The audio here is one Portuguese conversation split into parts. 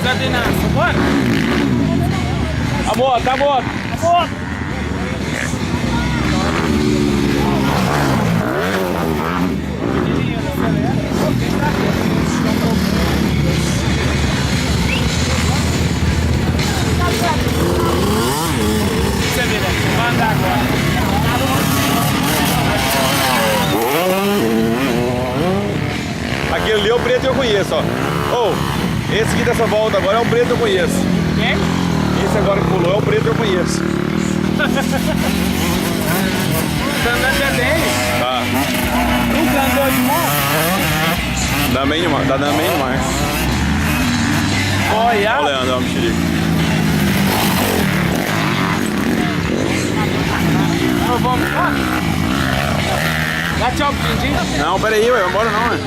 Cadê na bora? A moto, a moto. A moto. Você vê, vai andar agora. Aquele ali é o preto que eu conheço, ó. Oh, esse aqui dessa volta agora é o preto que eu conheço. Quem? Esse agora que pulou é o preto que eu conheço. Tá andando de dele? Tá. Nunca andou de moto? Dá bem demais, tá dando bem demais. Olha. Olha o Leandro, ó, o mexerico. Vamos embora? Dá tchau pro Dindim. Não, pera aí, ué, vamos embora não, ué.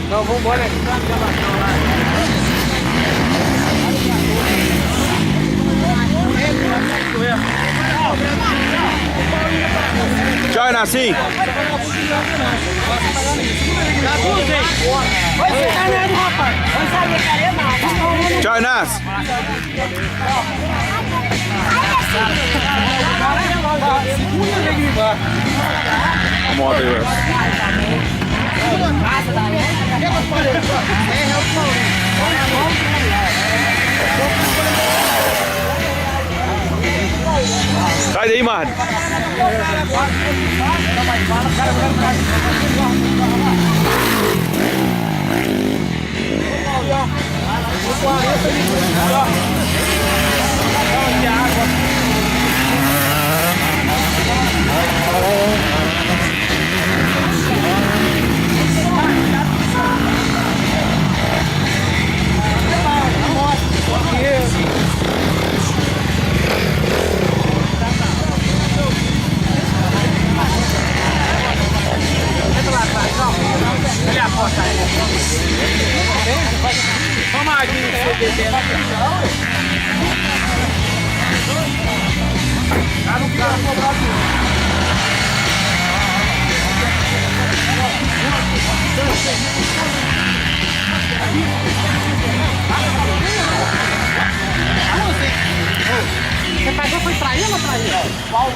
Não, vamos embora. Tchau, Inacim. Tchau, Inácio. A moto aí, velho. Sai daí, Marlon. Olha a porta aí. Toma aqui no CDB. Tá no carro cobrado. Você pagou foi pra ele ou pra ele? Paulo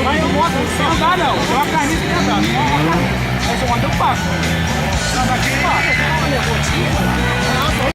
Mas eu mostro, não dá não. Deu uma carninha que não dá. Mas eu mando eu passo. Não, daqui eu passo.